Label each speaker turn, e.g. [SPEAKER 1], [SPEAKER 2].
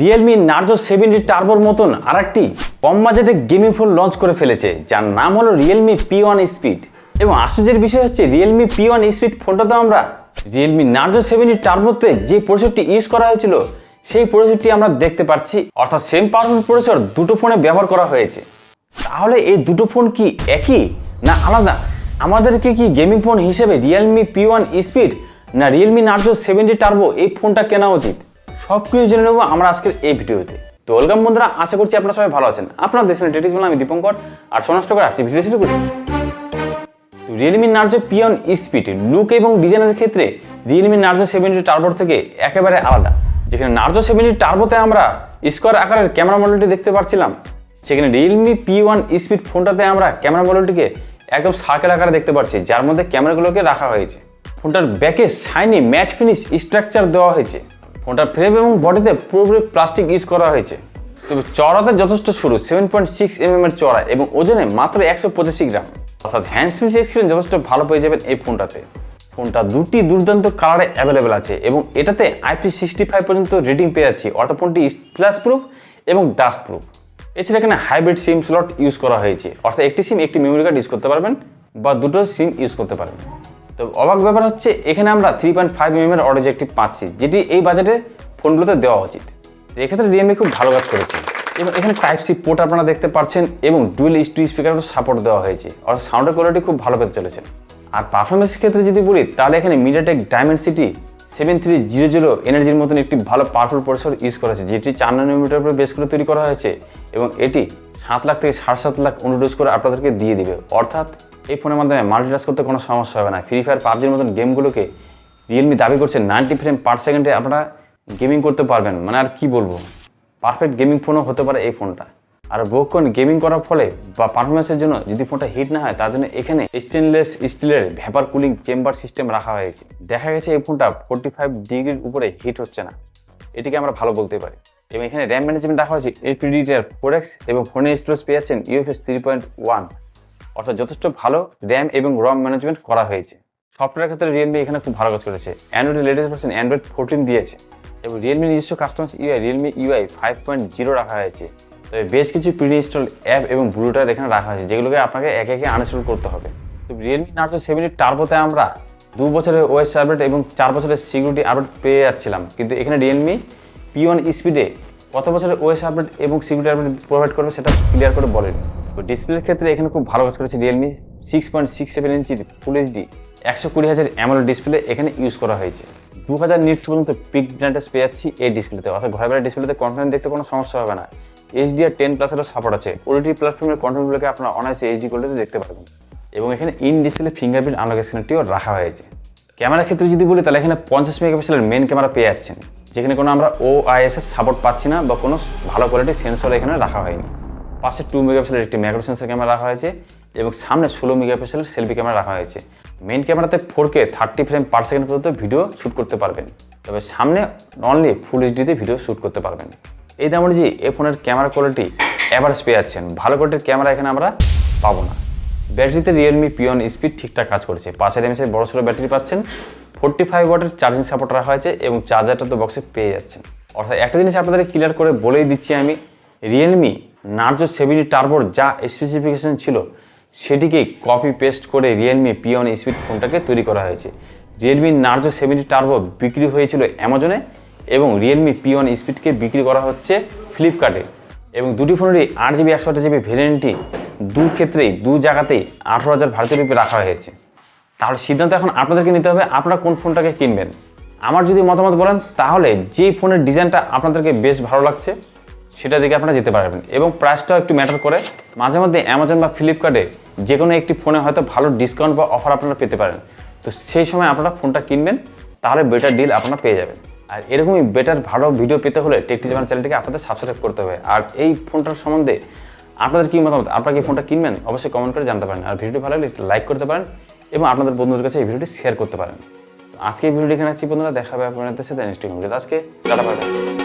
[SPEAKER 1] Realme Narzo 70 টার্বোর মতন আরেকটি কম বাজেটে গেমিং ফোন লঞ্চ করে ফেলেছে, যার নাম হলো Realme P1 স্পিড। এবং আশ্চর্যের বিষয় হচ্ছে Realme P1 স্পিড ফোনটাতে আমরা Realme Narzo 70 টার্বোতে যে প্রসেসরটি ইউজ করা হয়েছিল সেই প্রসেসরটি আমরা দেখতে পাচ্ছি, অর্থাৎ সেম পারফরম্যান্স প্রসেসর দুটো ফোনে ব্যবহার করা হয়েছে। তাহলে এই দুটো ফোন কি একই না আলাদা? আমাদেরকে কি গেমিং ফোন হিসেবে Realme P1 স্পিড না Realme Narzo 70 টার্বো এই ফোনটা কেনা উচিত? সব কিছু জেনে নেবো আমরা আজকের এই ভিডিওতে। তো ওয়েলকাম বন্ধুরা, আশা করছি আপনারা সবাই ভালো আছেন। আপনারা দেখছেন ডিটেইলস বলে আমি দীপঙ্কর আর সোনাষ্ট করে আসছি ভিডিও শুরু করি। Realme Narzo P1 speed look এবং ডিজাইনের ক্ষেত্রে Realme Narzo 70 টার্বোর থেকে একেবারে আলাদা। যেখানে Narzo 70 টার্বোতে আমরা স্কোয়ার আকারের ক্যামেরা মডেলটি দেখতে পাচ্ছিলাম, সেখানে Realme P1 স্পিড ফোনটাতে আমরা ক্যামেরা মডেলটিকে একদম সার্কেল আকারে দেখতে পাচ্ছি, যার মধ্যে ক্যামেরাগুলোকে রাখা হয়েছে। ফোনটার ব্যাকে শাইনি ম্যাট ফিনিশ স্ট্রাকচার দেওয়া হয়েছে। ফোনটার ফ্রেম এবং বডিতে পুরোপুরি প্লাস্টিক ইউজ করা হয়েছে। তবে চওড়াতে যথেষ্ট সরু 7.6 mm এর চওড়া এবং ওজনে মাত্র 185 গ্রাম, অর্থাৎ হ্যান্ডস ফ্রি এক্সপিরিয়েন্স যথেষ্ট ভালো পেয়ে যাবেন এই ফোনটাতে। ফোনটা দুটি দুর্দান্ত কালারে অ্যাভেলেবেল আছে এবং এটাতে IP65 পর্যন্ত রেটিং পেয়ে যাচ্ছি, অর্থাৎ ফোনটি স্প্ল্যাশ প্রুফ এবং ডাস্ট প্রুফ। এছাড়া এখানে হাইব্রিড সিম স্লট ইউজ করা হয়েছে, অর্থাৎ একটি সিম একটি মেমোরি কার্ড ইউজ করতে পারবেন বা দুটো সিম ইউজ করতে পারবেন। তো অবাক ব্যাপার হচ্ছে এখানে আমরা 3.5 mm এর অডিও পাচ্ছি, যেটি এই বাজেটে ফোনগুলোতে দেওয়া উচিত। তো এক্ষেত্রে Realme খুব ভালো কাজ করেছে। এবং এখানে Type-C পোর্ট আপনারা দেখতে পাচ্ছেন এবং ডুয়েল এইচ2 স্পিকারও সাপোর্ট দেওয়া হয়েছে, অর্থাৎ সাউন্ডের কোয়ালিটি খুব ভালো পেতে চলেছে। আর পারফরমেন্সের ক্ষেত্রে যদি বলি তাহলে এখানে MediaTek Dimensity 7300 এনার্জির মতন একটি ভালো পাওয়ারফুল প্রসেসর ইউজ করেছে, যেটি 4 nanometer উপরে বেস করে তৈরি করা হয়েছে এবং এটি 7 লাখ থেকে 7.5 লাখ অনুডোজ করে আপনাদেরকে দিয়ে দিবে। অর্থাৎ এই ফোনের মাধ্যমে মাল্টিটাস্ক করতে কোনো সমস্যা হবে না। ফ্রি ফায়ার, পাবজির মতন গেমগুলোকে Realme দাবি করছে 90 ফ্রেম পার সেকেন্ডে আপনারা গেমিং করতে পারবেন। মানে আর কি বলবো, পারফেক্ট গেমিং ফোনও হতে পারে এই ফোনটা। আর বহুক্ষণ গেমিং করার ফলে বা পারফরমেন্সের জন্য যদি ফোনটা হিট না হয়, তার জন্য এখানে স্টেনলেস স্টিলের ভ্যাপার কুলিং চেম্বার সিস্টেম রাখা হয়েছে। দেখা গেছে এই ফোনটা 45 ডিগ্রির উপরে হিট হচ্ছে না, এটিকে আমরা ভালো বলতে পারি। এবং এখানে র্যাম ম্যানেজমেন্ট রাখা হয়েছে LPDDR4X এবং ফোনের স্টোরেজ পেয়ে যাচ্ছেন UFS 3.1, অর্থাৎ যথেষ্ট ভালো র্যাম এবং রম ম্যানেজমেন্ট করা হয়েছে। সফটওয়্যার ক্ষেত্রে Realme এখানে খুব ভালো কাজ করেছে। অ্যান্ড্রয়েড লেটেস্ট ভার্সন Android 14 দিয়েছে এবং Realme নিজস্ব কাস্টমাইজ UI Realme UI 5.0 রাখা হয়েছে। তবে বেশ কিছু প্রি ইনস্টল অ্যাপ এবং ব্লুটার এখানে রাখা হয়েছে, যেগুলোকে আপনাকে একে একে আনইনস্টল করতে হবে। তো Realme Narzo 70 টার্বোতে আমরা 2 বছরের OS আপডেট এবং 4 বছরের সিকিউরিটি আপডেট পেয়ে যাচ্ছিলাম, কিন্তু এখানে Realme P1 স্পিডে কত বছরের OS আপডেট এবং সিকিউরিটি আপডেট প্রোভাইড করবে সেটা ক্লিয়ার করে বলেনি। তো ডিসপ্লের ক্ষেত্রে এখানে খুব ভালো কাজ করেছে Realme 6.67 ইঞ্চির full HD 120Hz AMOLED display এখানে ইউজ করা হয়েছে। 2000 নিটস পর্যন্ত পিক ব্রাইটনেস পেয়ে যাচ্ছি এই ডিসপ্লেতে, অর্থাৎ ঘরে বাইরে ডিসপ্লেতে কন্টেন্ট দেখতে কোনো সমস্যা হবে না। HDR10+এরও সাপোর্ট আছে। OTT প্ল্যাটফর্মের কন্টেন্টগুলোকে আপনারা অনায়াসে HD কোয়ালিটিতে দেখতে পারবেন। এবং এখানে ইন ডিসপ্লে ফিঙ্গারপ্রিন্ট আনলক স্ক্যানারটিও রাখা হয়েছে। ক্যামেরার ক্ষেত্রে যদি বলি তাহলে এখানে 50 মেগাপিক্সেলের মেন ক্যামেরা পেয়ে যাচ্ছেন, যেখানে কোনো আমরা OIS এর সাপোর্ট পাচ্ছি না বা কোনো ভালো কোয়ালিটির সেন্সর এখানে রাখা হয়নি। পাশে 2 মেগাপিক্সেলের একটি ম্যাক্রো সেন্সর ক্যামেরা রাখা হয়েছে এবং সামনে 16 মেগাপিক্সেলের সেলফি ক্যামেরা রাখা হয়েছে। মেন ক্যামেরাতে 4K 30 ফ্রেম পার সেকেন্ড পর্যন্ত ভিডিও শ্যুট করতে পারবেন, তবে সামনে অনলি ফুল এইচডিতে ভিডিও শ্যুট করতে পারবেন। এই দাম অনুযায়ী এই ফোনের ক্যামেরা কোয়ালিটি অ্যাভারেজ পেয়ে যাচ্ছেন, ভালো কোয়ালিটির ক্যামেরা এখানে আমরা পাবো না। ব্যাটারিতে Realme P1 স্পিড ঠিকঠাক কাজ করেছে। 5000 mAh বড় সড়ো ব্যাটারি পাচ্ছেন, 45 ওয়াটের চার্জিং সাপোর্ট রাখা হয়েছে এবং চার্জারটা তো বক্সে পেয়ে যাচ্ছেন। অর্থাৎ একটা জিনিস আপনাদের ক্লিয়ার করে বলেই দিচ্ছি আমি, Realme Narzo 70 টার্বোর যা স্পেসিফিকেশন ছিল সেটিকে কপি পেস্ট করে Realme P1 স্পিড ফোনটাকে তৈরি করা হয়েছে। Realme Narzo 70 টার্বো বিক্রি হয়েছিল অ্যামাজনে এবং Realme P1 স্পিডকে বিক্রি করা হচ্ছে ফ্লিপকার্টে। এবং দুটি ফোনেরই 8GB 128GB ভেরিয়েন্টটি দু জায়গাতেই 18,000 ভারতীয় রুপি রাখা হয়েছে। তাহলে সিদ্ধান্ত এখন আপনাদেরকে নিতে হবে, আপনারা কোন ফোনটাকে কিনবেন। আমার যদি মতামত বলেন তাহলে যে ফোনের ডিজাইনটা আপনাদেরকে বেশ ভালো লাগছে সেটা দেখে আপনারা যেতে পারবেন এবং প্রাইসটাও একটু ম্যাটার করে। মাঝে মধ্যে অ্যামাজন বা ফ্লিপকার্টে যে কোনো একটি ফোনে হয়তো ভালো ডিসকাউন্ট বা অফার আপনারা পেতে পারেন, তো সেই সময় আপনারা ফোনটা কিনবেন, তাহলে বেটার ডিল আপনারা পেয়ে যাবেন। আর এরকমই বেটার ভালো ভিডিও পেতে হলে টেকটিজামান চ্যানেলটিকে আপনাদের সাবস্ক্রাইব করতে হবে। আর এই ফোনটার সম্বন্ধে আপনাদের কী মতামত, আপনারা কি ফোনটা কিনবেন অবশ্যই কমেন্ট করে জানতে পারেন। আর ভিডিওটি ভালো লাগলে একটু লাইক করতে পারেন এবং আপনাদের বন্ধুদের কাছে এই ভিডিওটি শেয়ার করতে পারেন। আজকে এই ভিডিওটি এখানে আসছি বন্ধুরা, দেখা হবে আপনাদের সাথে নেক্সট ভিডিওতে। আজকে টাটা বাই বাই।